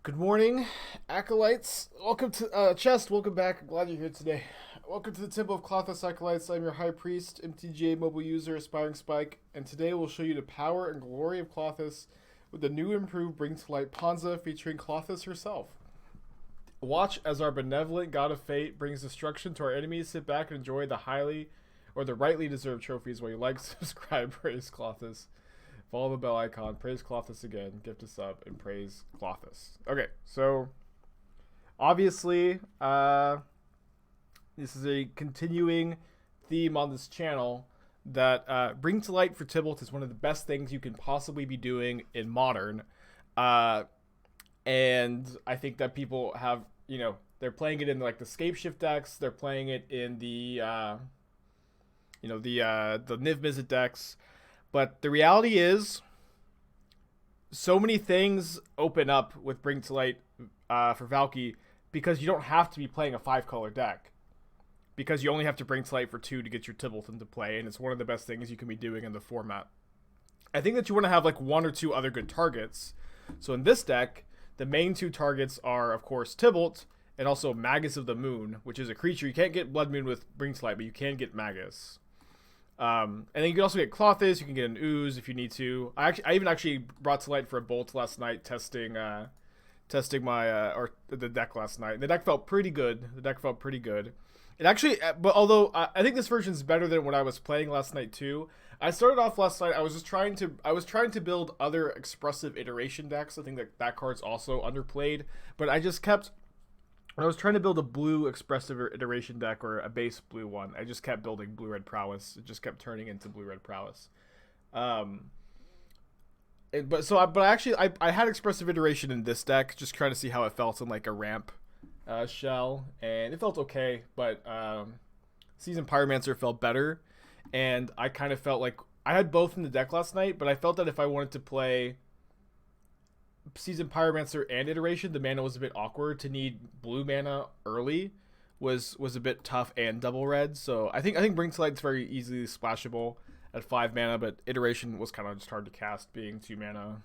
Good morning, acolytes. Welcome to Chest. Welcome back. Glad you're here today. Welcome to the Temple of Klothys, acolytes. I'm your High Priest, MTGO mobile user, Aspiring Spike, and today we'll show you the power and glory of Klothys with the new improved Bring to Light Ponza featuring Klothys herself. Watch as our benevolent God of Fate brings destruction to our enemies. Sit back and enjoy the rightly deserved trophies while you like, subscribe, praise Klothys. Follow the bell icon, praise Klothys again, gift a sub, and praise Klothys. Okay, so obviously, this is a continuing theme on this channel that Bring to Light for Tibalt is one of the best things you can possibly be doing in Modern. And I think that people have, they're playing it in like the Scapeshift decks, they're playing it in the Niv Mizzet decks. But the reality is, so many things open up with Bring to Light for Valki because you don't have to be playing a 5-color deck. Because you only have to Bring to Light for 2 to get your Tibalt into play, and it's one of the best things you can be doing in the format. I think that you want to have like 1 or 2 other good targets. So in this deck, the main 2 targets are, of course, Tibalt and also Magus of the Moon, which is a creature. You can't get Blood Moon with Bring to Light, but you can get Magus. And then you can also get Klothys. You can get an Ooze if you need to. I even actually brought to light for a Bolt last night, testing my the deck last night. The deck felt pretty good. It actually, but although I think this version is better than what I was playing last night too. I started off last night. I was trying to build other expressive iteration decks. I think that card's also underplayed, but I just kept. When I was trying to build a blue expressive iteration deck or a base blue one, I just kept building blue-red prowess. It just kept turning into blue-red prowess. I had expressive iteration in this deck, just trying to see how it felt in like a ramp shell, and it felt okay. But Seasoned Pyromancer felt better, and I kind of felt like I had both in the deck last night. But I felt that if I wanted to play Seasoned Pyromancer and iteration, the mana was a bit awkward. To need blue mana early was a bit tough and double red. So I think Bring to Light's very easily splashable at 5 mana, but iteration was kind of just hard to cast being 2 mana.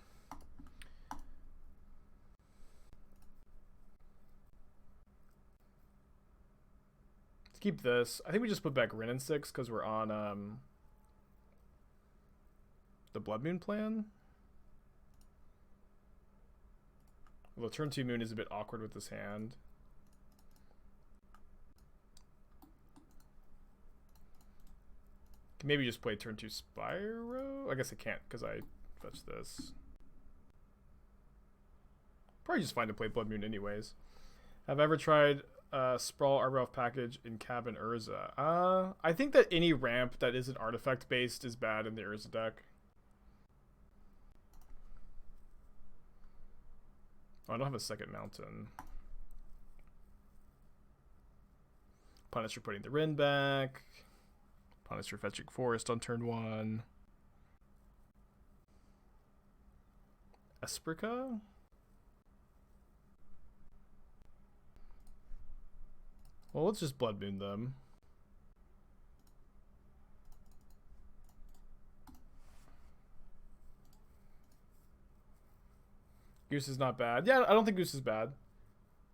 Let's keep this. I think we just put back Wrenn and Six because we're on the Blood Moon plan. Although turn 2 Moon is a bit awkward with this hand. Can maybe just play turn 2 Spyro? I guess I can't because I fetched this. Probably just fine to play Blood Moon anyways. Have I ever tried Sprawl Arbor Elf package in Cabin Urza? I think that any ramp that isn't artifact based is bad in the Urza deck. Oh, I don't have a second mountain. Punish for putting the Wrenn back. Punish for fetching Forest on turn 1. Esprica? Well, let's just Blood Moon them. Goose is not bad. Yeah, I don't think Goose is bad.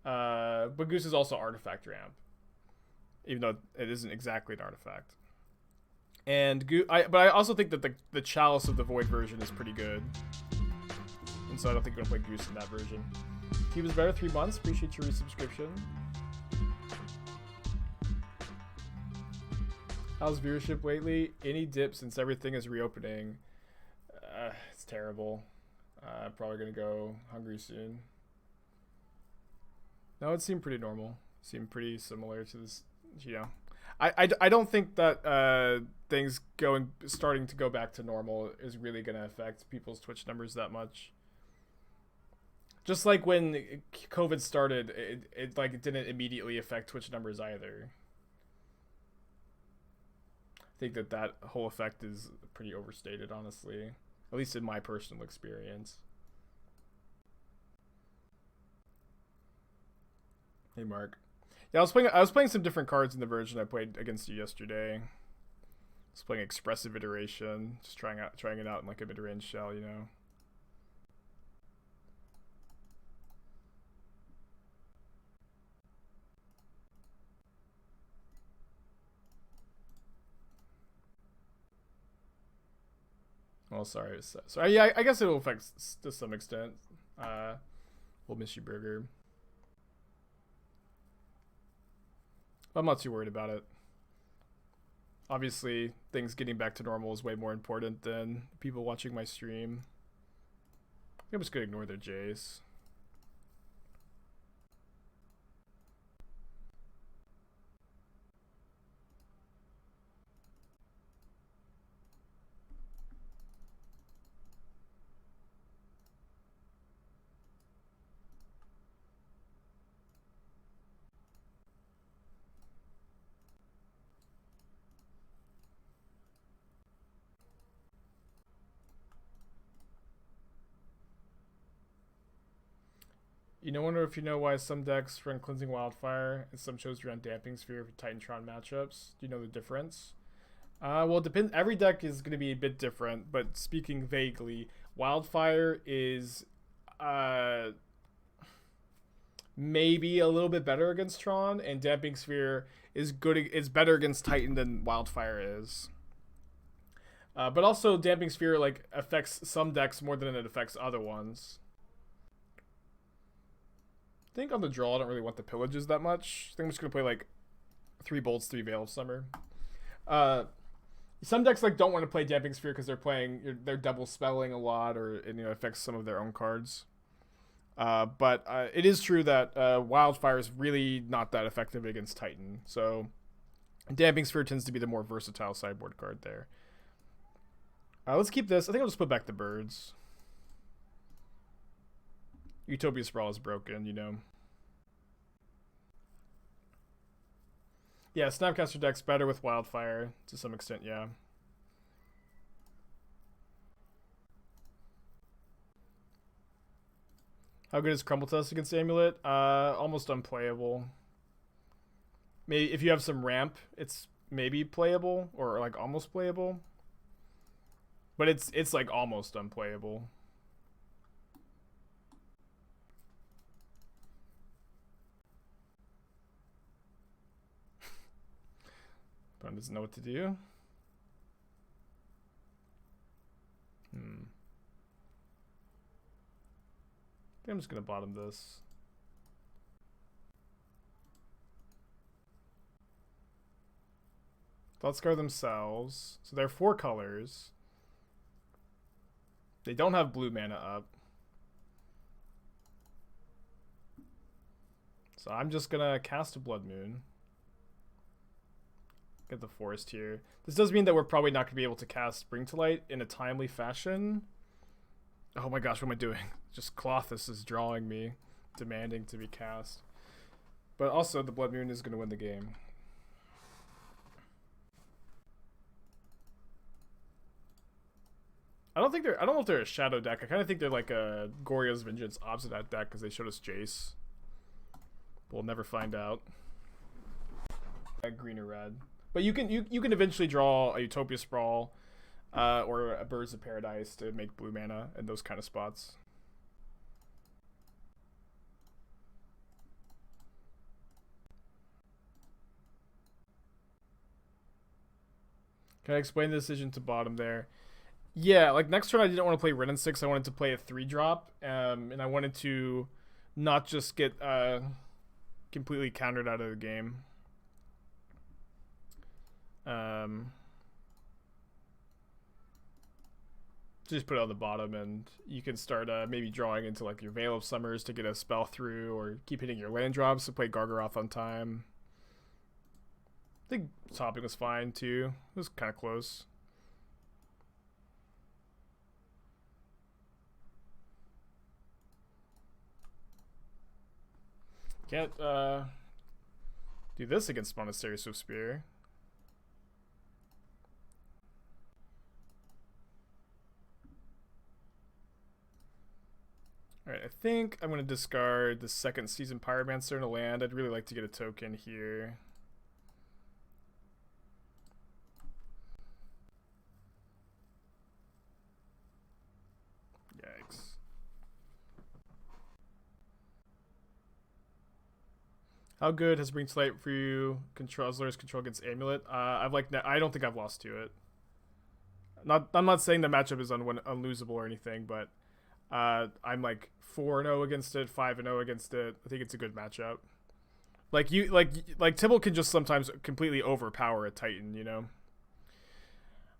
But Goose is also artifact ramp, even though it isn't exactly an artifact. And but I also think that the Chalice of the Void version is pretty good, and so I don't think you're gonna play Goose in that version. He was better 3 months. Appreciate your resubscription. How's viewership lately? Any dip since everything is reopening? It's terrible. Probably gonna go hungry soon. No, it seemed pretty normal. Seemed pretty similar to this, I don't think that things starting to go back to normal is really gonna affect people's Twitch numbers that much. Just like when COVID started, it didn't immediately affect Twitch numbers either. I think that whole effect is pretty overstated, honestly. At least in my personal experience. Hey, Mark. Yeah, I was playing some different cards in the version I played against you yesterday. I was playing Expressive Iteration, just trying it out in like a mid-range shell, Oh, sorry. Sorry. Yeah, I guess it will affect to some extent. We'll miss you, Burger. I'm not too worried about it. Obviously, things getting back to normal is way more important than people watching my stream. I'm just gonna ignore their J's. Wonder if you know why some decks run Cleansing Wildfire and some chose to run Damping Sphere for Titantron matchups. Do you know the difference? Well, it depends. Every deck is going to be a bit different, but speaking vaguely, Wildfire is maybe a little bit better against Tron, and Damping Sphere is better against Titan than Wildfire is. But also, Damping Sphere affects some decks more than it affects other ones. I think on the draw, I don't really want the Pillages that much. I think I'm just going to play 3 Bolts, 3 Veil of Summer. Some decks don't want to play Damping Sphere because they're double spelling a lot, or it affects some of their own cards. But it is true that Wildfire is really not that effective against Titan. So Damping Sphere tends to be the more versatile sideboard card there. Let's keep this. I think I'll just put back the birds. Utopia Sprawl is broken, Yeah, Snapcaster deck's better with Wildfire to some extent, yeah. How good is Crumble Test against Amulet? Almost unplayable. Maybe if you have some ramp, it's maybe playable or almost playable. But it's almost unplayable. Opponent doesn't know what to do. I think I'm just gonna bottom this. Thoughtscar themselves. So they're 4 colors. They don't have blue mana up. So I'm just gonna cast a Blood Moon. Get the forest here. This does mean that we're probably not gonna be able to cast Bring to Light in a timely fashion. Oh my gosh, what am I doing? Just Klothys is drawing me, demanding to be cast. But also, the Blood Moon is gonna win the game. I don't know if they're a shadow deck. I kind of think they're like a Gorya's Vengeance Obsidian deck because they showed us Jace. We'll never find out. Green or red. But you can eventually draw a Utopia Sprawl or a Birds of Paradise to make blue mana in those kind of spots. Can I explain the decision to bottom there? Yeah, next turn I didn't want to play Wrenn and Six. I wanted to play a 3-drop, and I wanted to not just get completely countered out of the game. Just put it on the bottom, and you can start maybe drawing into your Veil of Summers to get a spell through, or keep hitting your land drops to play Gargaroth on time. I think topping was fine too. It was kind of close. Can't do this against Monastery Swift Spear. Alright, I think I'm going to discard the second Seasoned Pyromancer in a land. I'd really like to get a token here. Yikes. How good has Bring to Light for you? Control against Amulet. I don't think I've lost to it. I'm not saying the matchup is unlosable or anything, but I'm like 4-0 against it, 5-0 against it. I think it's a good matchup. Like Tibalt can just sometimes completely overpower a Titan, you know.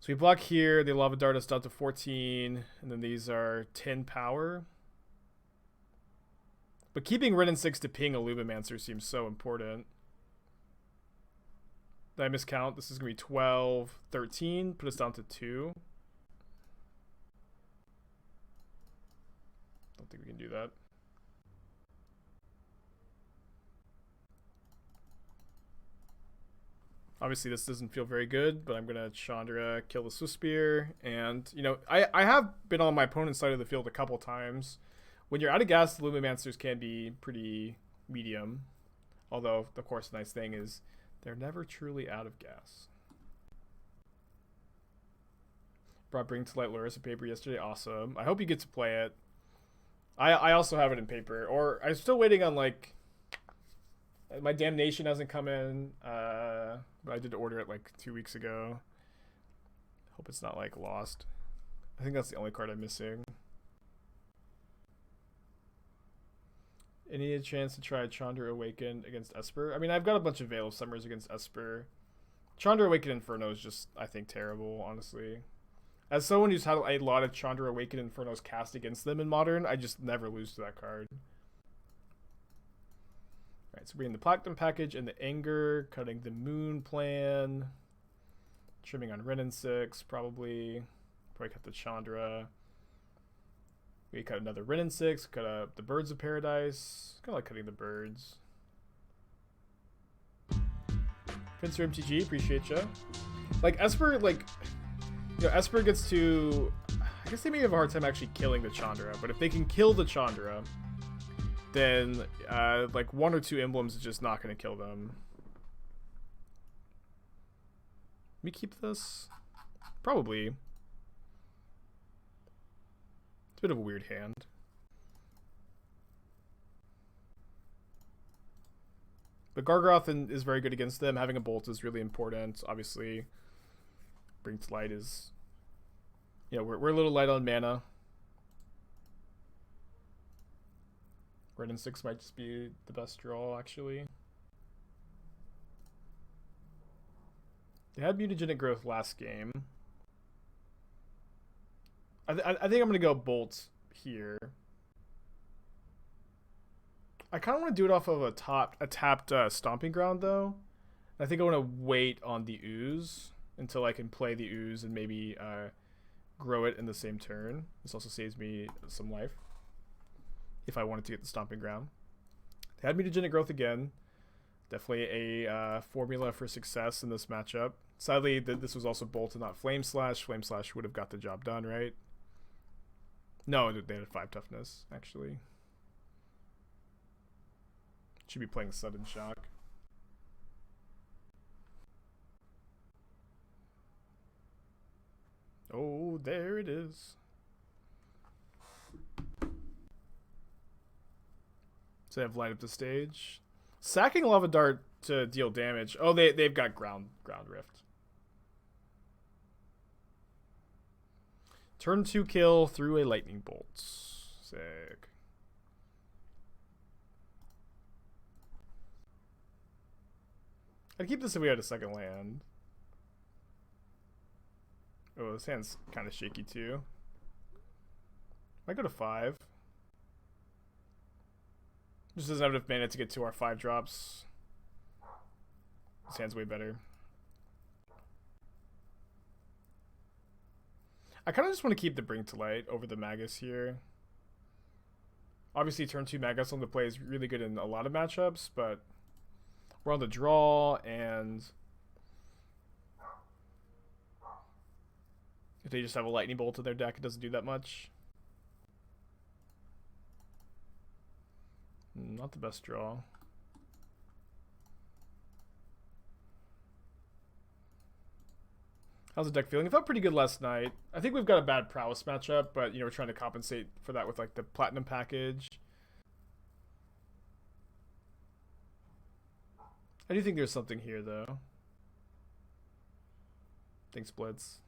So we block here. They Lava Dart us down to 14, and then these are 10 power. But keeping Wrenn and Six to ping a Lumimancer seems so important. Did I miscount? This is going to be 12, 13. Put us down to 2. Don't think we can do that. Obviously, this doesn't feel very good, but I'm going to Chandra, kill the Swift Spear. And, you know, I have been on my opponent's side of the field a couple times. When you're out of gas, the Lumimancers can be pretty medium. Although, of course, the nice thing is they're never truly out of gas. Brought Bring to Light Luris in paper yesterday. Awesome. I hope you get to play it. I also have it in paper. Or I'm still waiting on, like... My Damnation hasn't come in. But I did order it like 2 weeks ago. Hope it's not like lost. I think that's the only card I'm missing. Any chance to try Chandra Awakened against Esper? I mean, I've got a bunch of Veil of Summers against Esper. Chandra Awakened Inferno is just, I think, terrible, honestly. As someone who's had a lot of Chandra Awakened Infernos cast against them in Modern, I just never lose to that card. Alright, so we're in the Platinum package and the Anger, cutting the Moon plan, trimming on Wrenn and Six, probably cut the Chandra. We cut another Wrenn and Six, cut up the Birds of Paradise. Kind of like cutting the birds. Pincer MTG, appreciate ya. Like Esper, like, you know, Esper gets to, I guess they may have a hard time actually killing the Chandra, but if they can kill the Chandra, then like 1 or 2 emblems is just not going to kill them. We keep this? Probably. It's a bit of a weird hand. But Gargaroth is very good against them. Having a bolt is really important. Obviously, Bring to Light is... You know, we're a little light on mana. Wrenn and Six might just be the best draw, actually. They had Mutagenic Growth last game. I think I'm going to go Bolt here. I kind of want to do it off of a tapped Stomping Ground, though. I think I want to wait on the Ooze until I can play the Ooze and maybe grow it in the same turn. This also saves me some life if I wanted to get the Stomping Ground. They had Mutagenic Growth again. Definitely a formula for success in this matchup. Sadly, this was also Bolt and not Flame Slash. Flame Slash would have got the job done, right? No, they had 5 toughness, actually. Should be playing Sudden Shock. Oh, there it is. So they have light up the stage. Sacking Lava Dart to deal damage. Oh, they've got ground Rift. Turn 2 kill through a Lightning Bolt. Sick. I'd keep this if we had a second land. Oh, this hand's kind of shaky too. Might go to 5. Just doesn't have enough mana to get to our 5 drops. This hand's way better. I kind of just want to keep the Bring to Light over the Magus here. Obviously, turn 2 Magus on the play is really good in a lot of matchups, but we're on the draw, and if they just have a Lightning Bolt in their deck, it doesn't do that much. Not the best draw. How's the deck feeling? It felt pretty good last night. I think we've got a bad prowess matchup, but you know, we're trying to compensate for that with like the Platinum package. I do think there's something here though. Thanks, Blitz.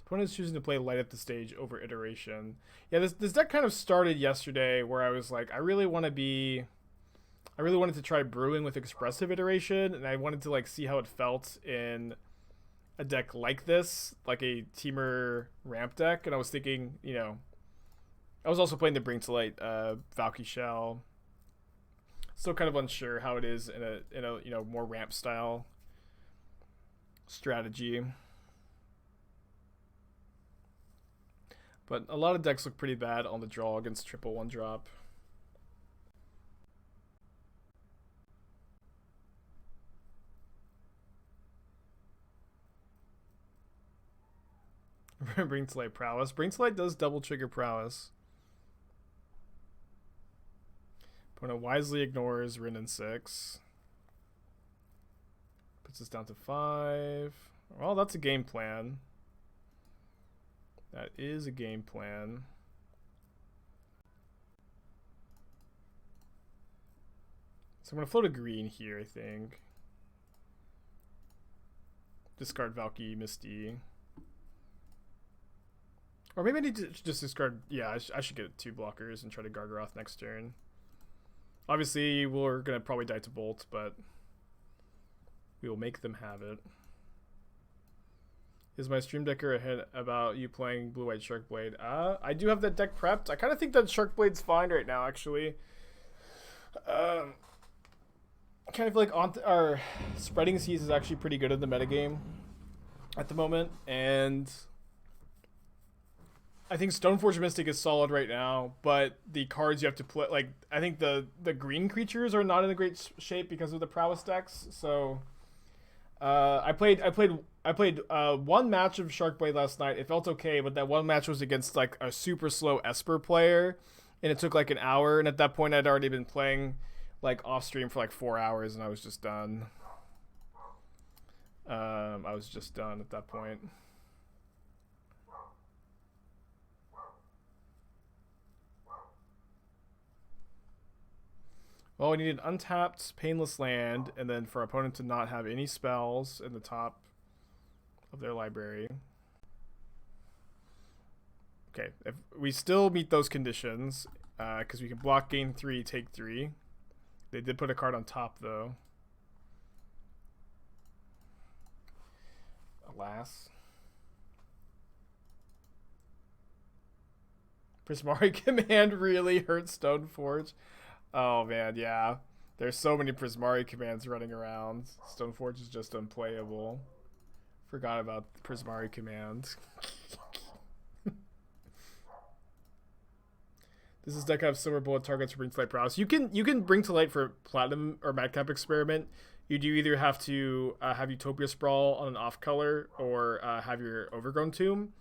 Opponent is choosing to play light up the stage over iteration. Yeah, this deck kind of started yesterday where I was like, I really wanted to try brewing with expressive iteration, and I wanted to like see how it felt in a deck like this, like a Teamer ramp deck. And I was thinking, you know, I was also playing the Bring to Light Valki Shell. Still kind of unsure how it is in a you know, more ramp style strategy. But a lot of decks look pretty bad on the draw against triple 1-drop. Bring to Light Prowess. Bring to Light does double trigger Prowess. Opponent wisely ignores Wrenn and Six. Puts us down to 5. Well, that's a game plan. That is a game plan. So I'm going to float a green here, I think. Discard Valki, Misty. Or maybe I need to just discard... Yeah, I should get 2 blockers and try to Gargaroth next turn. Obviously, we're going to probably die to Bolt, but we will make them have it. Is my stream decker ahead about you playing Blue-White Sharkblade? I do have that deck prepped. I kind of think that Sharkblade's fine right now, actually. Kind of like our Spreading Seas is actually pretty good in the metagame at the moment, and I think Stoneforge Mystic is solid right now, but the cards you have to play, like, I think the green creatures are not in a great shape because of the prowess decks. So I played one match of Sharkblade last night. It felt okay, but that one match was against like a super slow Esper player, and it took like an hour, and at that point I'd already been playing like off stream for like 4 hours, and I was just done. I was just done at that point. Well, we need an untapped Painless Land, and then for our opponent to not have any spells in the top of their library. Okay, if we still meet those conditions, because we can block, gain 3, take 3. They did put a card on top, though. Alas. Prismari Command really hurts Stoneforge. Oh man, yeah. There's so many Prismari commands running around. Stoneforge is just unplayable. Forgot about the Prismari command. Does this deck have silver bullet targets for Bring to Light Prowess? You can Bring to Light for Platinum or Madcap Experiment. You do either have to have Utopia Sprawl on an off color or have your Overgrown Tomb.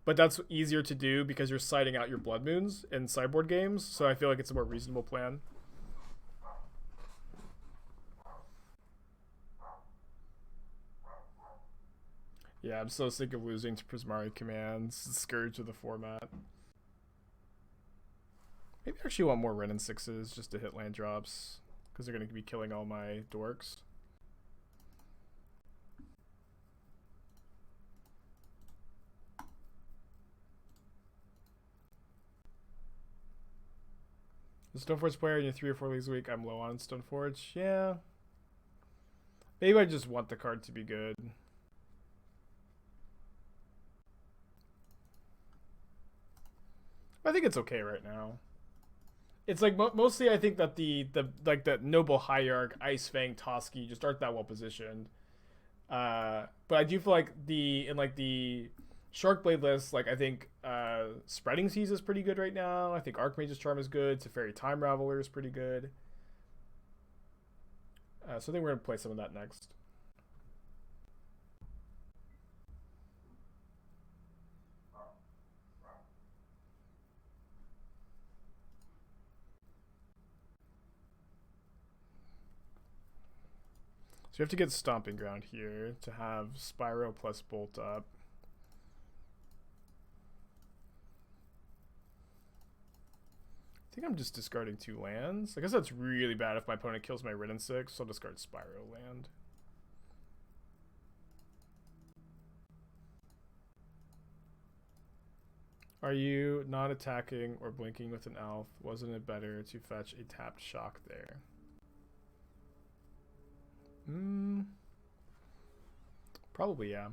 But that's easier to do because you're siding out your Blood Moons in sideboard games. So I feel like it's a more reasonable plan. Yeah, I'm so sick of losing to Prismari commands. Scourge of the format. Maybe I actually want more Wrenn and Sixes just to hit land drops, because they're going to be killing all my dorks. The Stoneforge player in your 3 or 4 leagues a week, I'm low on Stoneforge. Yeah. Maybe I just want the card to be good. I think it's okay right now. It's like mostly I think that the Noble Hierarch, Ice Fang, Toski just aren't that well positioned. But I do feel like in the Sharkblade list, like I think Spreading Seas is pretty good right now. I think Archmage's Charm is good. Teferi Time Raveler is pretty good. So I think we're gonna play some of that next. So you have to get Stomping Ground here to have Spyro plus Bolt up. I think I'm just discarding 2 lands. I guess that's really bad if my opponent kills my Wrenn and Six, so I'll discard Spyro land. Are you not attacking or blinking with an elf? Wasn't it better to fetch a tapped shock there? Probably, yeah.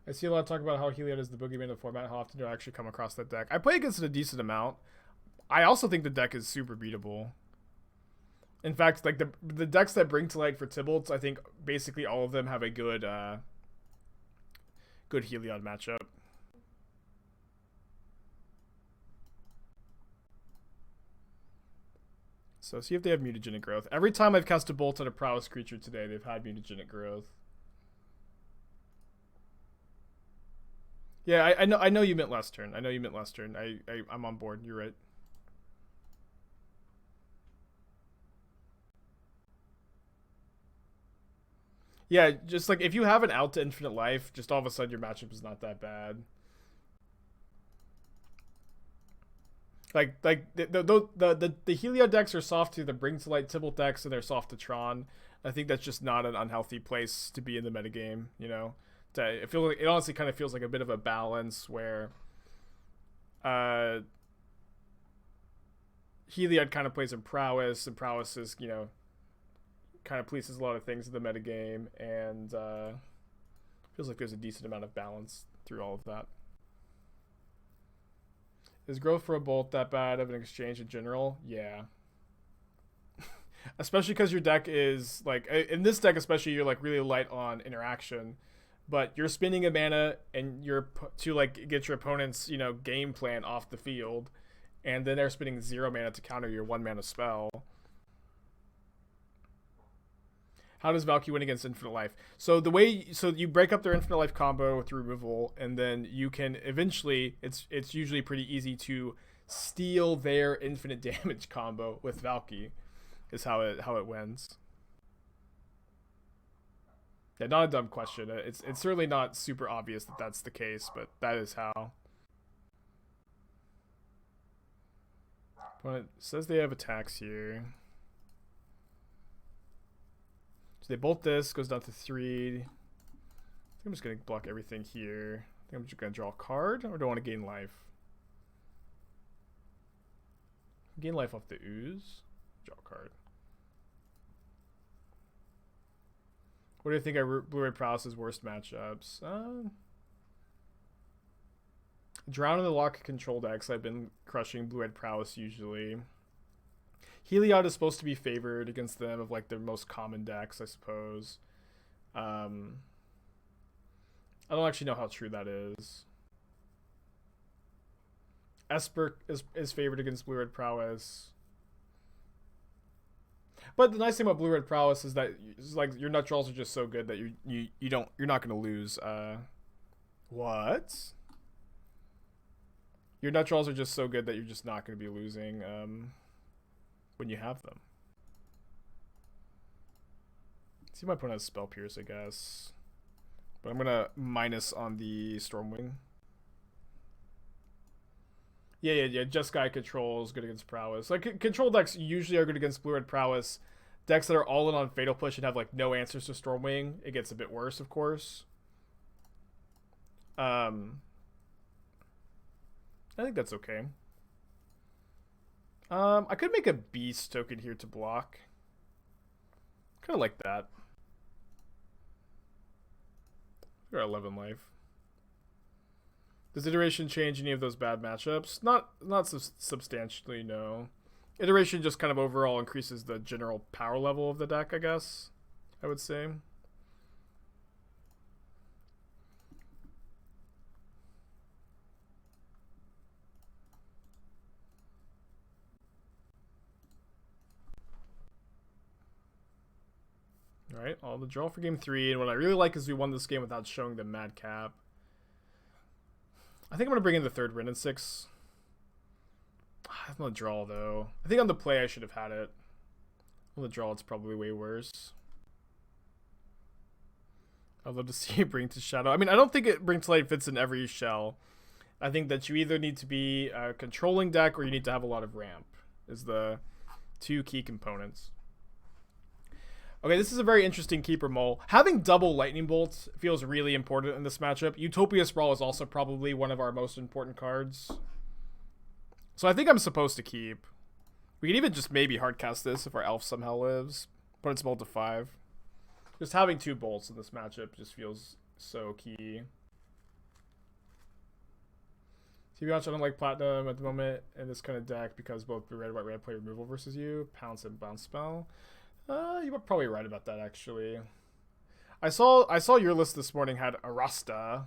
I see a lot of talk about how Heliod is the boogeyman of the format. How often do I actually come across that deck? I play against it a decent amount. I also think the deck is super beatable. In fact, like the decks that bring to light for Tibalt, I think basically all of them have a good good Heliod matchup. So see if they have mutagenic growth. Every time I've cast a bolt at a prowess creature today, they've had mutagenic growth. Yeah, I know you meant last turn. I'm on board. You're right. Yeah, just like if you have an out to infinite life, just all of a sudden your matchup is not that bad. Like the Heliod decks are soft to the Bring to Light Tibalt decks, and they're soft to Tron. I think that's just not an unhealthy place to be in the metagame, you know. I feel like it honestly kind of feels like a bit of a balance where Heliod kind of plays in prowess, and prowess is, you know, kind of polices a lot of things in the metagame, and feels like there's a decent amount of balance through all of that. Is growth for a bolt that bad of an exchange in general? Yeah. Especially because your deck is, like, in this deck especially, you're, like, really light on interaction. But you're spending a mana and you're to, like, get your opponent's, you know, game plan off the field. And then they're spending 0 mana to counter your 1 mana spell. How does Valki win against Infinite Life? So you break up their Infinite Life combo with removal, and then you can eventually, it's usually pretty easy to steal their infinite damage combo with Valki, is how it wins. Yeah, not a dumb question. It's certainly not super obvious that that's the case, but that is how. But it says they have attacks here. So they bolt this, goes down to 3. I think I'm just going to block everything here. I think I'm just going to draw a card, or do I want to gain life? Gain life off the ooze. Draw a card. What do you think are Blue-Red Prowess's worst matchups? Drown in the Lock control decks. I've been crushing Blue-Red Prowess usually. Heliod is supposed to be favored against them of, like, their most common decks, I suppose. I don't actually know how true that is. Esper is favored against Blue-Red Prowess. But the nice thing about Blue-Red Prowess is that, like, your nut draws are just so good that you're not gonna lose. What? Your nut draws are just so good that you're just not gonna be losing when you have them. See, my opponent has Spell Pierce, I guess, but I'm gonna minus on the Stormwing. Yeah. Jeskai control is good against Prowess. Like, control decks usually are good against Blue-Red Prowess. Decks that are all in on Fatal Push and have, like, no answers to Stormwing, it gets a bit worse, of course. I think that's okay. I could make a Beast token here to block. Kind of like that. We're at 11 life. Does Iteration change any of those bad matchups? Not substantially, no. Iteration just kind of overall increases the general power level of the deck, I guess, I would say. Alright, all the draw for game 3, and what I really like is we won this game without showing the Madcap. I think I'm going to bring in the third Wrenn and Six. I'm going to draw, though. I think on the play I should have had it. On the draw, it's probably way worse. I'd love to see it Bring to Shadow. I mean, I don't think it Bring to Light fits in every shell. I think that you either need to be a controlling deck or you need to have a lot of ramp, is the two key components. Okay, this is a very interesting keeper mole. Having double lightning bolts feels really important in this matchup. Utopia Sprawl is also probably one of our most important cards. So I think I'm supposed to keep. We can even just maybe hardcast this if our elf somehow lives. But it's bolt to 5. Just having 2 bolts in this matchup just feels so key. To be honest, I don't like Platinum at the moment in this kind of deck because both the red and white play removal versus you. Pounce and bounce spell. You were probably right about that, actually. I saw your list this morning had Arasta,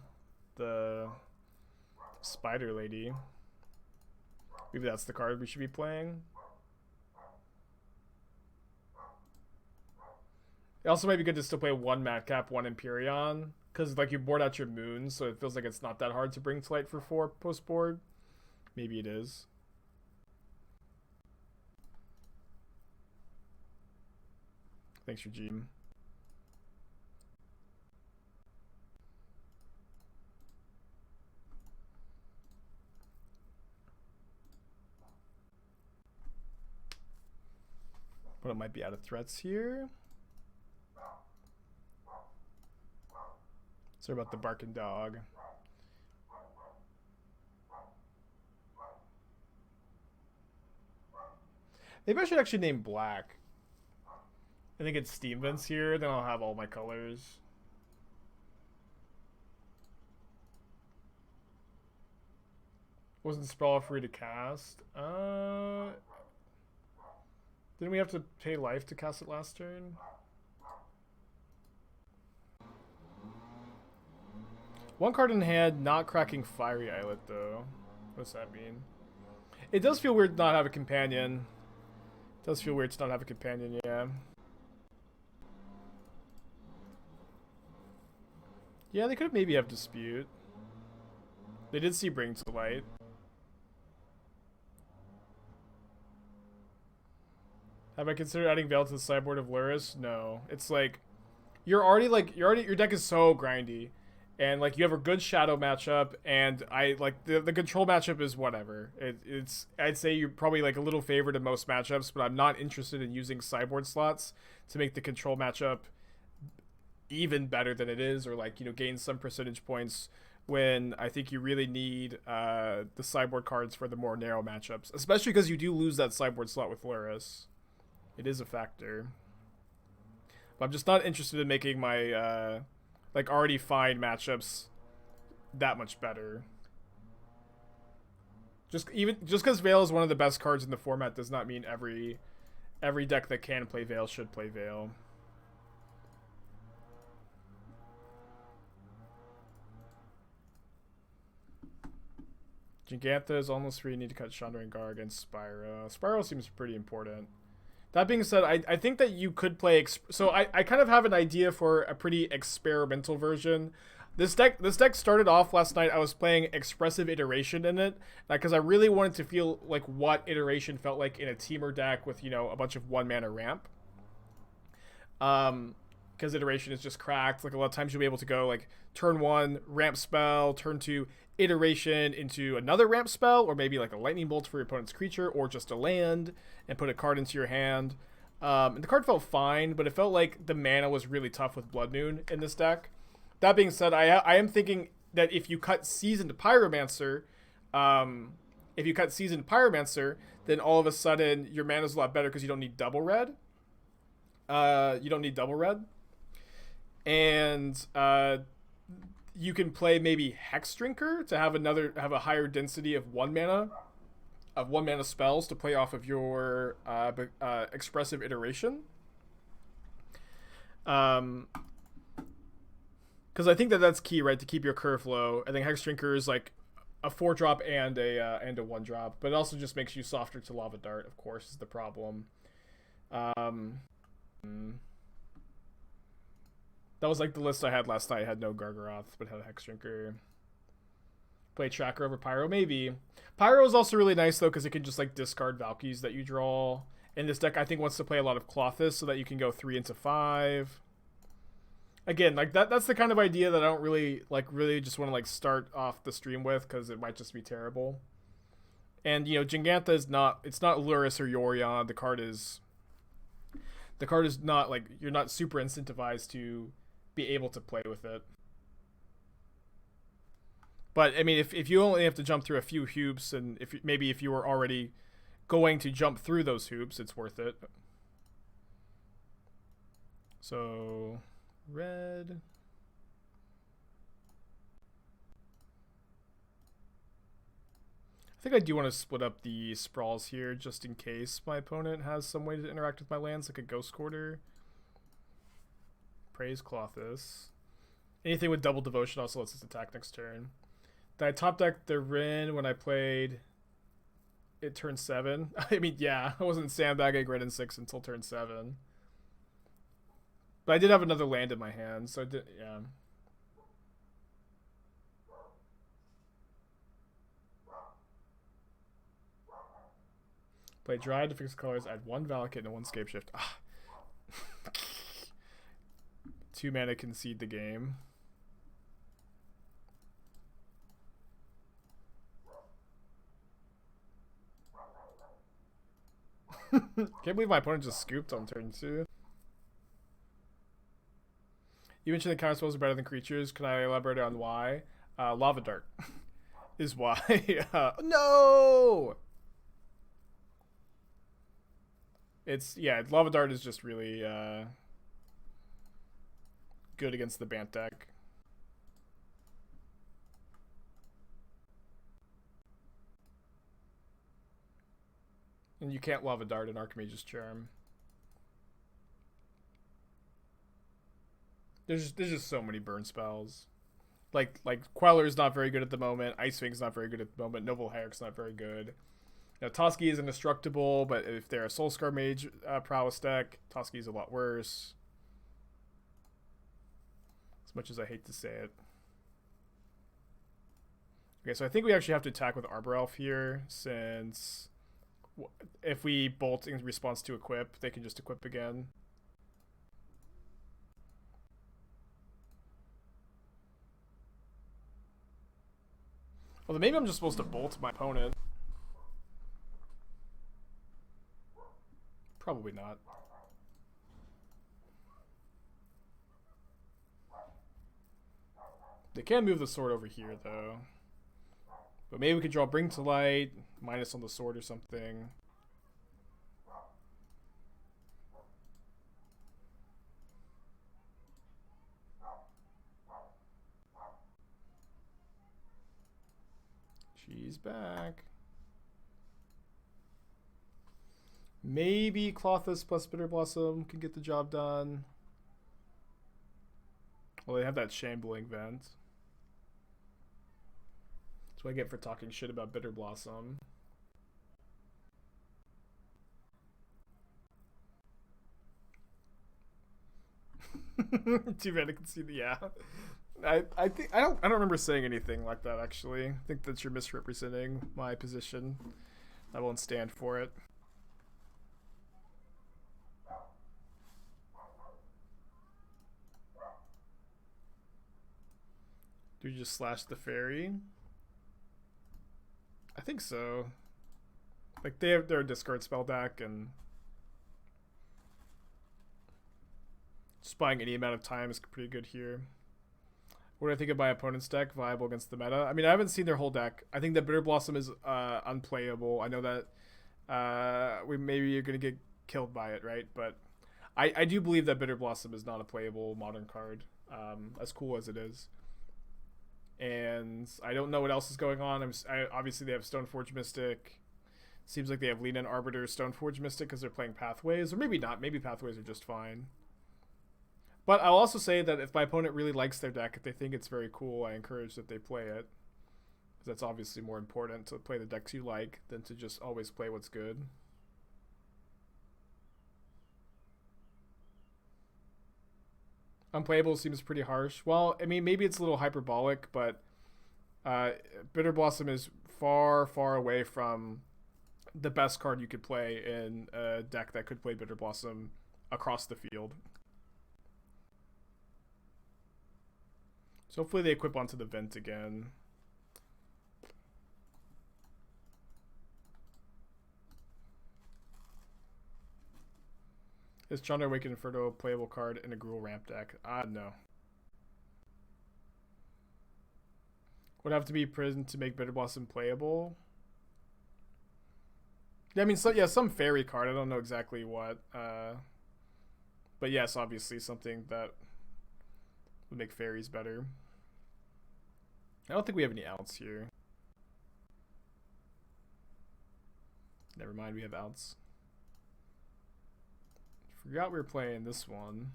the spider lady. Maybe that's the card we should be playing. It also might be good to still play 1 Madcap, 1 Emperion, because like you board out your moons, so it feels like it's not that hard to bring to light for 4 post board. Maybe it is. Thanks, Regime. But it might be out of threats here. Sorry about the barking dog. Maybe I should actually name black. I think it's Steam Vents here, then I'll have all my colors. Wasn't Sprawl free to cast? Didn't we have to pay life to cast it last turn? One card in hand, not cracking Fiery Islet though. What does that mean? It does feel weird to not have a companion. It does feel weird to not have a companion, yeah. Yeah, they could maybe have Dispute. They did see Bring to Light. Have I considered adding Veil to the sideboard of Lurrus? No. It's like your deck is so grindy. And like you have a good shadow matchup, and I like the control matchup is whatever. I'd say you're probably like a little favored in most matchups, but I'm not interested in using sideboard slots to make the control matchup even better than it is, or like, you know, gain some percentage points when I think you really need the sideboard cards for the more narrow matchups, especially because you do lose that sideboard slot with Lurrus. It is a factor. But I'm just not interested in making my like already fine matchups that much better. Just because Veil is one of the best cards in the format does not mean every deck that can play Veil should play Veil. Gigantha is almost free. You need to cut Chandra and Gar against Spyro. Spyro seems pretty important. That being said, I think that you could play... So I kind of have an idea for a pretty experimental version. This deck started off last night. I was playing Expressive Iteration in it, because I really wanted to feel like what Iteration felt like in a teamer deck with, you know, a bunch of 1-mana ramp. Because Iteration is just cracked. Like a lot of times you'll be able to go like turn 1, ramp spell, turn 2, Iteration into another ramp spell, or maybe like a lightning bolt for your opponent's creature, or just a land and put a card into your hand. And the card felt fine, but it felt like the mana was really tough with Blood Moon in this deck. That being said, I am thinking that if you cut Seasoned Pyromancer, then all of a sudden your mana is a lot better because you don't need double red. And you can play maybe Hex Drinker to have a higher density of 1 mana spells to play off of your Expressive Iteration. Because I think that's key, right, to keep your curve low. I think Hex Drinker is like a 4-drop and a 1-drop, but it also just makes you softer to Lava Dart, of course, is the problem. That was like the list I had last night. I had no Gargaroth, but had a Hex Drinker. Play Tracker over Pyro, maybe. Pyro is also really nice, though, because it can just like discard Valkis that you draw. And this deck, I think, wants to play a lot of Klothys so that you can go 3 into 5. Again, like that's the kind of idea that I don't really just want to like start off the stream with, because it might just be terrible. And, you know, Gigantha is not Lurrus or Yorion. The the card is not like you're not super incentivized to be able to play with it. But I mean, if you only have to jump through a few hoops, and if you were already going to jump through those hoops, it's worth it. So red. I think I do want to split up the sprawls here just in case my opponent has some way to interact with my lands, like a Ghost Quarter. Praise Klothys. Anything with double devotion also lets us attack next turn. Did I top deck the Wrenn when I played it turn 7? I mean, yeah, I wasn't sandbagging Wrenn and 6 until turn 7. But I did have another land in my hand, so I did, yeah. Play Dryad to fix colors, add 1 Valki and 1 Scapeshift. Ah. 2 mana concede the game. Can't believe my opponent just scooped on turn 2. You mentioned the counter spells are better than creatures. Can I elaborate on why? Lava Dart is why. No! It's, yeah, Lava Dart is just really good against the Bant deck. And you can't Lava Dart in Archmage's Charm. There's just so many burn spells. Like Queller's not very good at the moment. Ice Wing's not very good at the moment. Noble Herrick's not very good. Now, Toski is indestructible, but if they're a Soulscar Mage prowess deck, Toski's a lot worse. As much as I hate to say it. Okay, so I think we actually have to attack with Arbor Elf here, since if we bolt in response to equip, they can just equip again. Well, then maybe I'm just supposed to bolt my opponent. Probably not. They can move the sword over here, though. But maybe we could draw Bring to Light, minus on the sword or something. She's back. Maybe Klothys plus Bitter Blossom can get the job done. Well, they have that Shambling Vent. That's what I get for talking shit about Bitter Blossom. Too bad I can see the, yeah. I think I don't remember saying anything like that, actually. I think that you're misrepresenting my position. I won't stand for it. Do you just slash the fairy? I think so. Like, they have their discard spell deck, and just buying any amount of time is pretty good here. What do I think of my opponent's deck? Viable against the meta? I mean, I haven't seen their whole deck. I think that Bitter Blossom is unplayable. I know that maybe you're going to get killed by it, right? But I do believe that Bitter Blossom is not a playable modern card, as cool as it is. And I don't know what else is going on. Obviously, they have Stoneforge Mystic. Seems like they have Lean and Arbiter Stoneforge Mystic because they're playing Pathways. Or maybe not. Maybe Pathways are just fine. But I'll also say that if my opponent really likes their deck, if they think it's very cool, I encourage that they play it. Because that's obviously more important to play the decks you like than to just always play what's good. Unplayable seems pretty harsh. Well, I mean, maybe it's a little hyperbolic, but Bitter Blossom is far, far away from the best card you could play in a deck that could play Bitter Blossom across the field. So hopefully they equip onto the Vent again. Is Chandra Awakened Inferno a playable card in a Gruul ramp deck? No. Would have to be Prison to make Bitter Blossom playable. Yeah, I mean, so yeah, some fairy card. I don't know exactly what. But yes, obviously something that would make fairies better. I don't think we have any outs here. Never mind, we have outs. Forgot we were playing this one.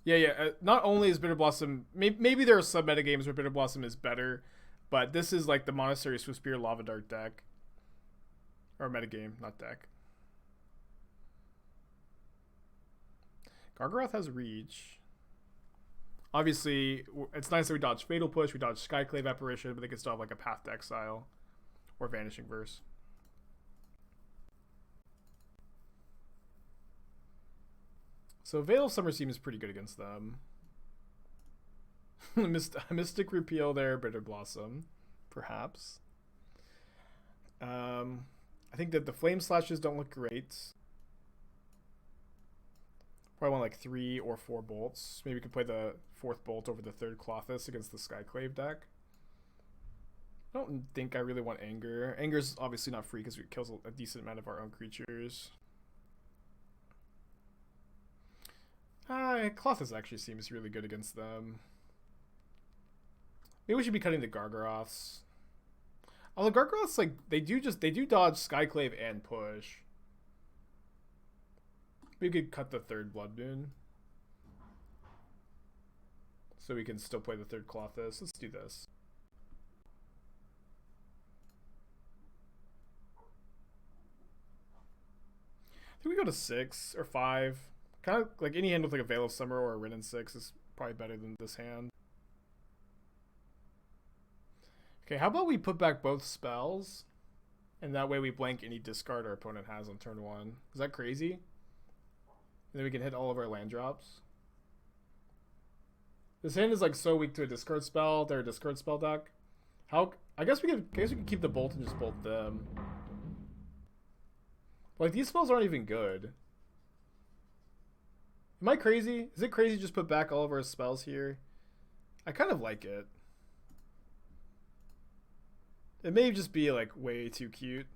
Yeah. Not only is Bitter Blossom... Maybe there are some metagames where Bitter Blossom is better, but this is like the Monastery Swiftspear Lava Dart deck. Or metagame, not deck. Gargaroth has reach. Obviously, it's nice that we dodge Fatal Push, we dodge Skyclave Apparition, but they can still have like a Path to Exile or Vanishing Verse. So Veil of Summer seems pretty good against them. Mystic Repeal there, Bitter Blossom, perhaps. I think that the Flame Slashes don't look great. Probably want like 3 or 4 bolts. Maybe we could play the 4th bolt over the 3rd Klothys against the Skyclave deck. I don't think I really want Anger. Anger's obviously not free because it kills a decent amount of our own creatures. Klothys actually seems really good against them. Maybe we should be cutting the Gargaroths. Although Gargaroths, like, they do dodge Skyclave and push. We could cut the 3rd Blood Moon. So we can still play the 3rd Klothys. Let's do this. I think we go to 6 or 5. Kind of like any hand with like a Veil of Summer or a Wrenn and Six is probably better than this hand. Okay, how about we put back both spells? And that way we blank any discard our opponent has on turn 1. Is that crazy? And then we can hit all of our land drops. This hand is like so weak to a discard spell. They're a discard spell deck. I guess we could keep the bolt and just bolt them. Like these spells aren't even good. Am I crazy? Is it crazy to just put back all of our spells here? I kind of like it. It may just be like way too cute.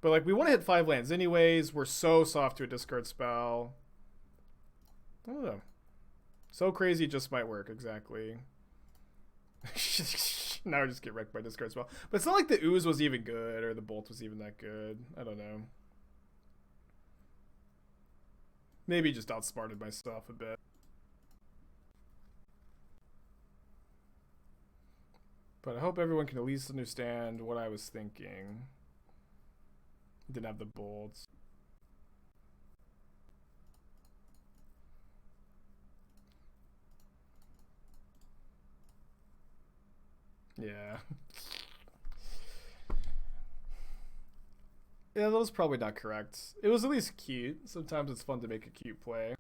But like we want to hit 5 lands anyways. We're so soft to a discard spell. I don't know. So crazy just might work, exactly. Now we just get wrecked by discard spell. But it's not like the Ooze was even good or the Bolt was even that good. I don't know. Maybe just outsmarted myself a bit. But I hope everyone can at least understand what I was thinking. Didn't have the bolts. Yeah. Yeah, that was probably not correct. It was at least cute. Sometimes it's fun to make a cute play.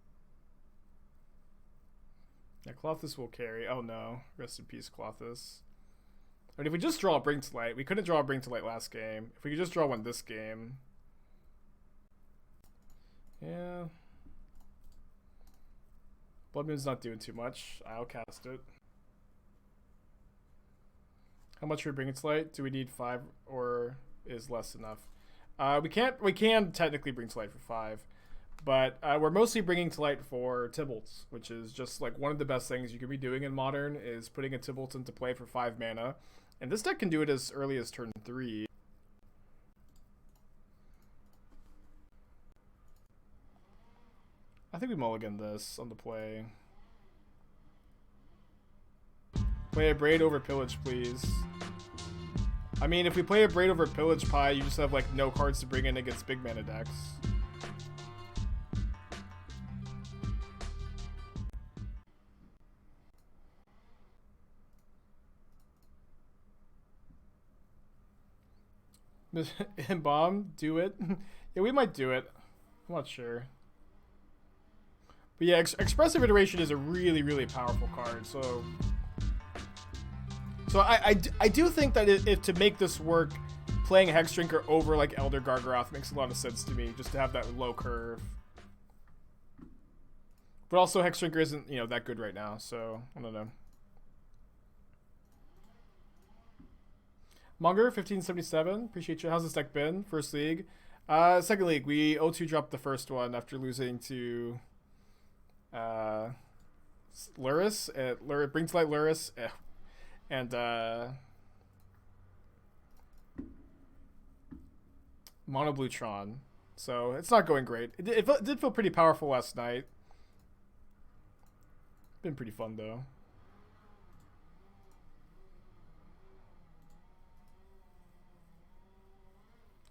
Yeah, Klothys will carry. Oh no. Rest in peace, Klothys. I mean, if we just draw a Bring to Light, we couldn't draw a Bring to Light last game. If we could just draw one this game. Yeah. Blood Moon's not doing too much. I'll cast it. How much are we bringing to light? Do we need 5 or is less enough? We can technically bring to light for 5, but we're mostly bringing to light for Tibalt, which is just like one of the best things you could be doing in Modern is putting a Tibalt into play for 5 mana. And this deck can do it as early as turn 3. I think we mulligan this on the play. Play a Braid over Pillage, please. I mean, if we play a Braid over Pillage Pie, you just have like no cards to bring in against big mana decks. And Bomb, do it. Yeah, we might do it. I'm not sure. But yeah, Expressive Iteration is a really, really powerful card, so So I do think that if to make this work, playing Hexdrinker over like Elder Gargaroth makes a lot of sense to me, just to have that low curve. But also Hexdrinker isn't, you know, that good right now, so I don't know. Monger 1577, appreciate you. How's this deck been? First league. Second league, we 0-2 dropped the first one after losing to Luris, Bring to Light Luris, and Mono Blue Tron. So it's not going great. It did feel pretty powerful last night. Been pretty fun though.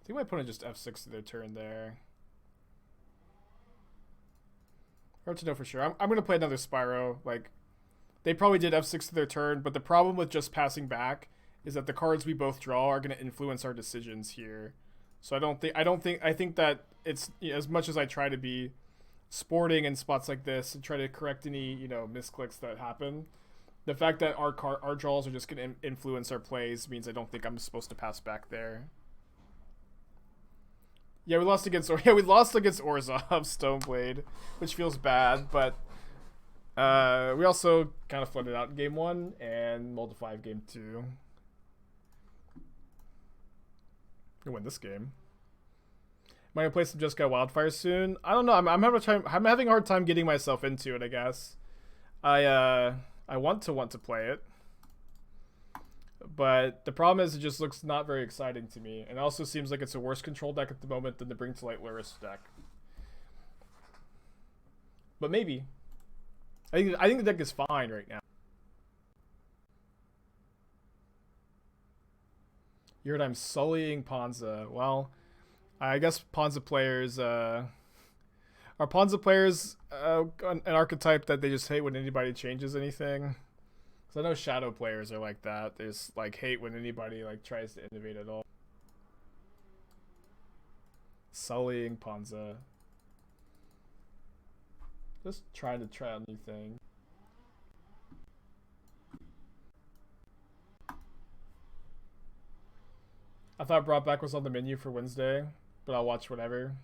I think my opponent just F6 to their turn there. Hard to know for sure. I'm going to play another Spyro. Like, they probably did F6 to their turn, but the problem with just passing back is that the cards we both draw are going to influence our decisions here. So I think that it's, you know, as much as I try to be sporting in spots like this and try to correct any, you know, misclicks that happen, the fact that our draws are just going to influence our plays means I don't think I'm supposed to pass back there. Yeah, we lost against Orzhov Stoneblade, which feels bad, but we also kind of flooded out in game 1 and mulled to 5 game 2. We win this game. Am I gonna play some Jeskai Wildfire soon? I don't know. I'm having a hard time getting myself into it, I guess. I want to play it, but the problem is it just looks not very exciting to me, and it also seems like it's a worse control deck at the moment than the Bring to Light Luris deck. But maybe. I think the deck is fine right now. You heard I'm sullying Ponza. Well, I guess Ponza players are Ponza players an archetype that they just hate when anybody changes anything. So I know Shadow players are like that. They just like hate when anybody like tries to innovate at all. Sullying Ponza. Just trying to try a new thing. I thought Brought Back was on the menu for Wednesday, but I'll watch whatever.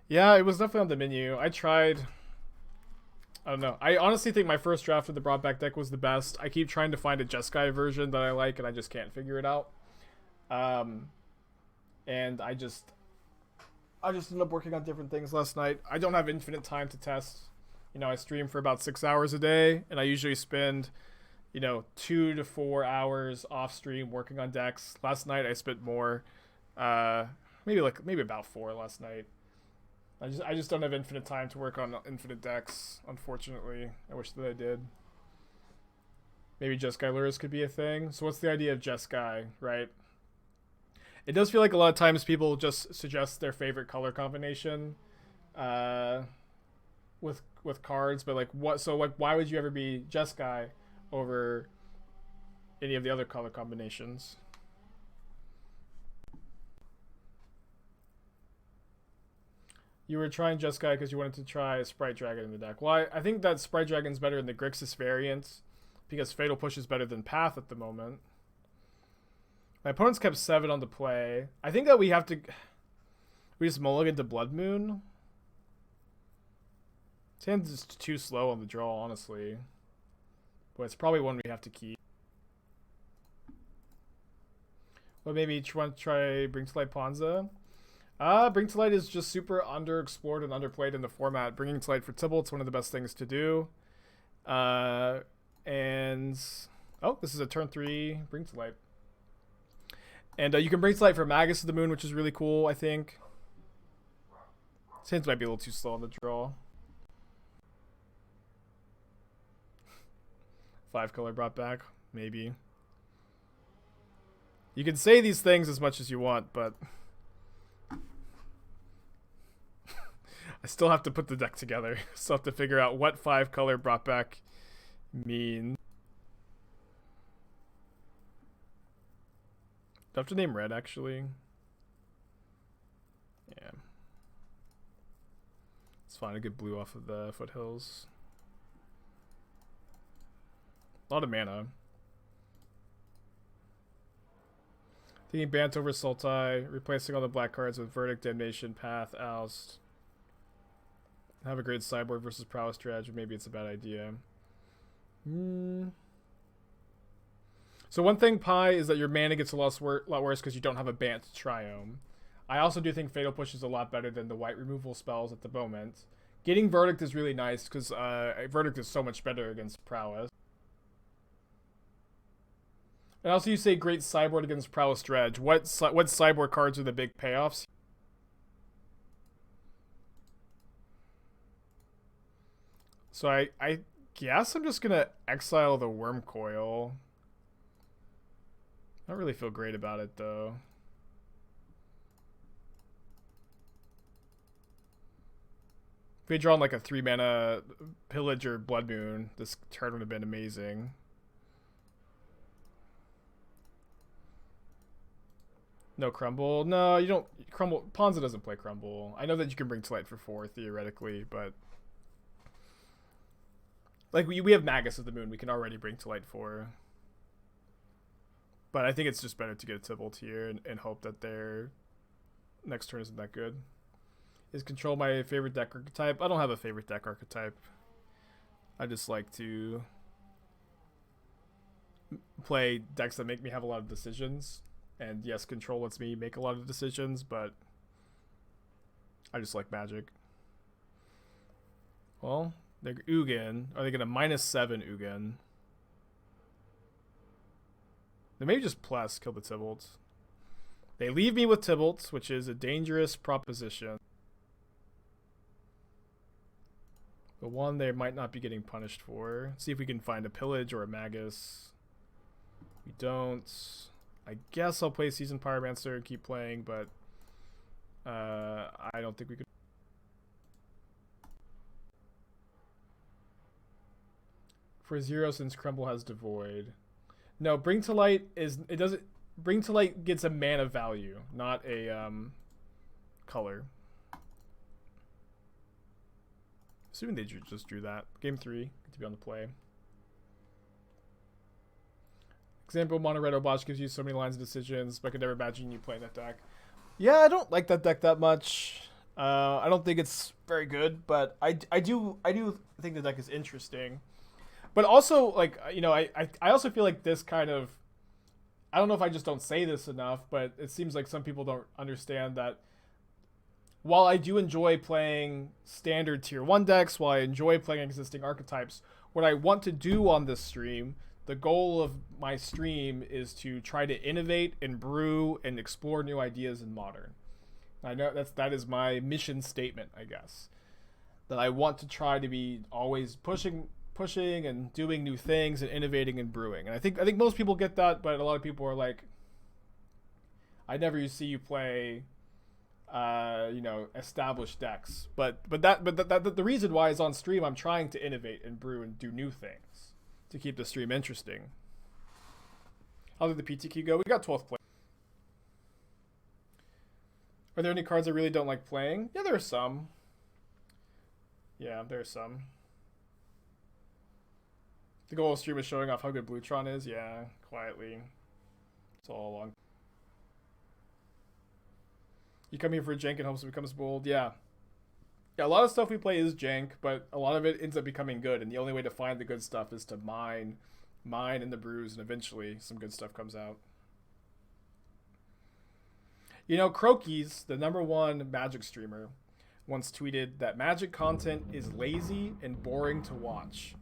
Yeah, it was definitely on the menu. I tried. I don't know. I honestly think my first draft of the Brought Back deck was the best. I keep trying to find a Jeskai version that I like, and I just can't figure it out. And I just ended up working on different things last night. I don't have infinite time to test. You know, I stream for about 6 hours a day, and I usually spend, you know, 2 to 4 hours off stream working on decks. Last night I spent more, maybe about 4 last night. I just don't have infinite time to work on infinite decks, unfortunately. I wish that I did. Maybe Jeskai Luris could be a thing. So what's the idea of Jeskai, right? It does feel like a lot of times people just suggest their favorite color combination with cards, but like what? So like, why would you ever be Jeskai over any of the other color combinations? You were trying Jeskai because you wanted to try Sprite Dragon in the deck. Well, I think that Sprite Dragon's better in the Grixis variant because Fatal Push is better than Path at the moment. My opponent's kept 7 on the play. I think that we just mulligan to Blood Moon. His hand's just too slow on the draw, honestly. But it's probably one we have to keep. Well, maybe each one try Bring to Light Ponza. Bring to Light is just super underexplored and underplayed in the format. Bringing to Light for Tibalt's one of the best things to do. And oh, this is a turn 3 Bring to Light. And you can Bring to Light for Magus of the Moon, which is really cool, I think. His hands might be a little too slow on the draw. 5 color Brought Back, maybe. You can say these things as much as you want, but I still have to put the deck together. Still have to figure out what 5 color Brought Back mean. Do I have to name red, actually? Yeah. It's fine, I get blue off of the Foothills. A lot of mana. Thinking Bant over Sultai, replacing all the black cards with Verdict, Damnation, Path, Oust. Have a great sideboard versus prowess strategy. Maybe it's a bad idea. So one thing, Pi, is that your mana gets a lot worse because you don't have a Bant Triome. I also do think Fatal Push is a lot better than the white removal spells at the moment. Getting Verdict is really nice because Verdict is so much better against prowess. And also you say great sideboard against prowess dredge. What sideboard cards are the big payoffs? So I guess I'm just gonna exile the Worm Coil. I don't really feel great about it though. If we had drawn like a 3-mana Pillage or Blood Moon, this turn would have been amazing. No Crumble. No, you don't. Crumble. Ponza doesn't play Crumble. I know that you can bring to light for 4 theoretically, but like we have Magus of the Moon. We can already bring to light 4. But I think it's just better to get a Tibalt here and hope that their next turn isn't that good. Is Control my favorite deck archetype? I don't have a favorite deck archetype. I just like to play decks that make me have a lot of decisions. And yes, Control lets me make a lot of decisions, but I just like Magic. Well, they're Ugin. Are they going to -7 Ugin? They maybe just plus kill the Tibalt. They leave me with Tibalt, which is a dangerous proposition. The one they might not be getting punished for. See if we can find a Pillage or a Magus. We don't. I guess I'll play Seasoned Pyromancer and keep playing, but I don't think we could. For 0, since Crumble has Devoid. No, Bring to Light is it doesn't. Bring to Light gets a mana value, not a color. Assuming they just drew that. Game 3, get to be on the play. Example, Mono Red Obach gives you so many lines of decisions, but I could never imagine you playing that deck. Yeah, I don't like that deck that much. I don't think it's very good, but I do think the deck is interesting. But also, like, you know, I also feel like this kind of, I don't know if I just don't say this enough, but it seems like some people don't understand that while I do enjoy playing standard tier 1 decks, while I enjoy playing existing archetypes, what I want to do on this stream, the goal of my stream is to try to innovate and brew and explore new ideas in Modern. I know that is my mission statement, I guess. That I want to try to be always pushing and doing new things and innovating and brewing. And I think most people get that, but a lot of people are like, I never see you play you know, established decks. But the reason why is on stream I'm trying to innovate and brew and do new things to keep the stream interesting. How did the PTQ go? We got 12th place. Are there any cards I really don't like playing? Yeah, there are some. Yeah, there are some. The goal of stream is showing off how good Bluetron is. Yeah, quietly. It's all along. You come here for jank and hopes it becomes bold. Yeah. Yeah, a lot of stuff we play is jank, but a lot of it ends up becoming good, and the only way to find the good stuff is to mine in the brews, and eventually some good stuff comes out. You know, Croaky's, the #1 Magic streamer, once tweeted that Magic content is lazy and boring to watch.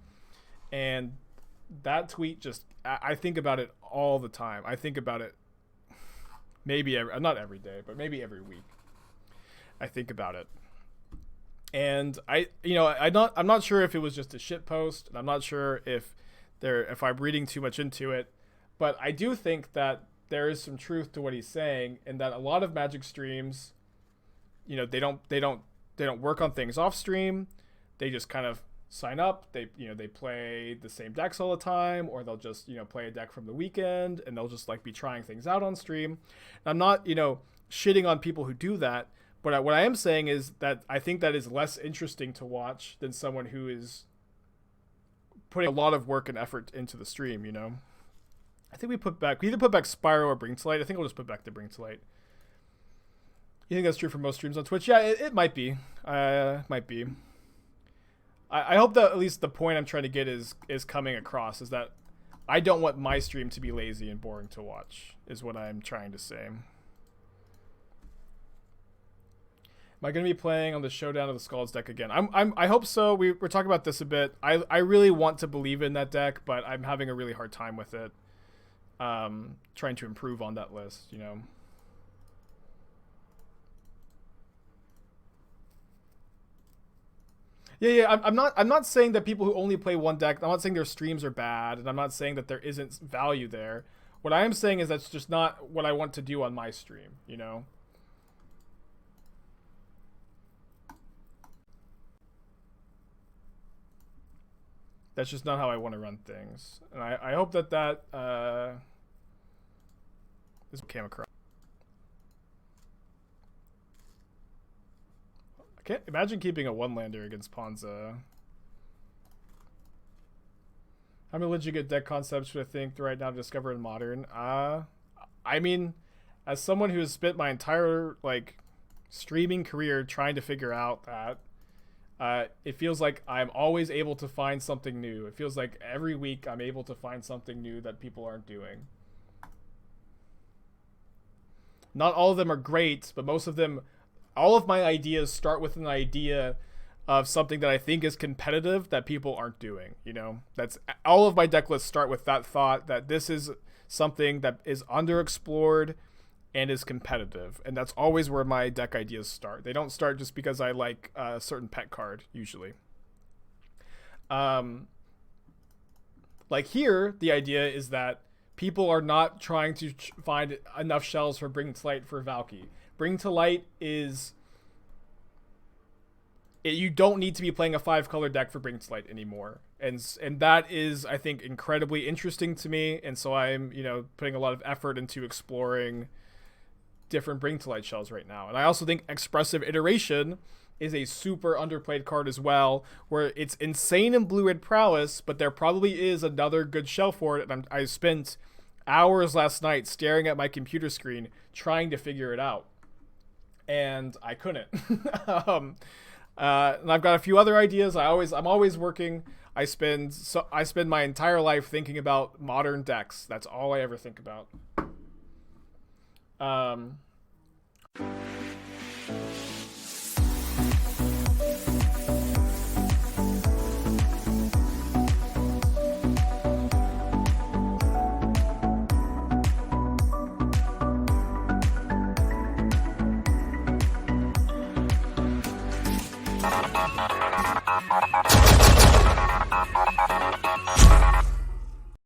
And that tweet just, I think about it all the time. I think about it maybe not every day, but maybe every week. I think about it. And I'm not sure if it was just a shit post, and I'm not sure if I'm reading too much into it, but I do think that there is some truth to what he's saying, and that a lot of Magic streams, you know, they don't work on things off stream. They just kind of sign up. They play the same decks all the time, or they'll just, you know, play a deck from the weekend, and they'll just like be trying things out on stream. And I'm not, you know, shitting on people who do that, but what I am saying is that I think that is less interesting to watch than someone who is putting a lot of work and effort into the stream, you know. I think we either put back Spyro or Bring to Light. I think we'll just put back the Bring to Light. You think that's true for most streams on Twitch? Yeah, it might be. Might be. I hope that at least the point I'm trying to get is coming across, is that I don't want my stream to be lazy and boring to watch, is what I'm trying to say. Am I going to be playing on the Showdown of the Skulls deck again? I hope so. We're talking about this a bit. I really want to believe in that deck, but I'm having a really hard time with it. Trying to improve on that list, you know. Yeah. I'm not saying that people who only play one deck, I'm not saying their streams are bad, and I'm not saying that there isn't value there. What I am saying is that's just not what I want to do on my stream, you know? That's just not how I want to run things. And I hope that this came across. I can't imagine keeping a one-lander against Ponza. How many legitimate deck concepts should I think right now to discover in Modern? I mean, as someone who has spent my entire, like, streaming career trying to figure out that, it feels like I'm always able to find something new. It feels like every week I'm able to find something new that people aren't doing. Not all of them are great, but most of them, all of my ideas start with an idea of something that I think is competitive that people aren't doing, you know? That's all of my deck lists start with that thought that this is something that is underexplored and is competitive, and that's always where my deck ideas start. They don't start just because I like a certain pet card, usually. Like here, the idea is that people are not trying to find enough shells for Bring to Light for Valki. Bring to Light is... you don't need to be playing a 5-color deck for Bring to Light anymore. And that is, I think, incredibly interesting to me, and so I'm, you know, putting a lot of effort into exploring different Bring to Light shells right now. And I also think Expressive Iteration is a super underplayed card as well, where it's insane in blue-red prowess, but there probably is another good shell for it, and I spent hours last night staring at my computer screen trying to figure it out, and I couldn't. And I've got a few other ideas. I'm always working. I spend my entire life thinking about modern decks. That's all I ever think about.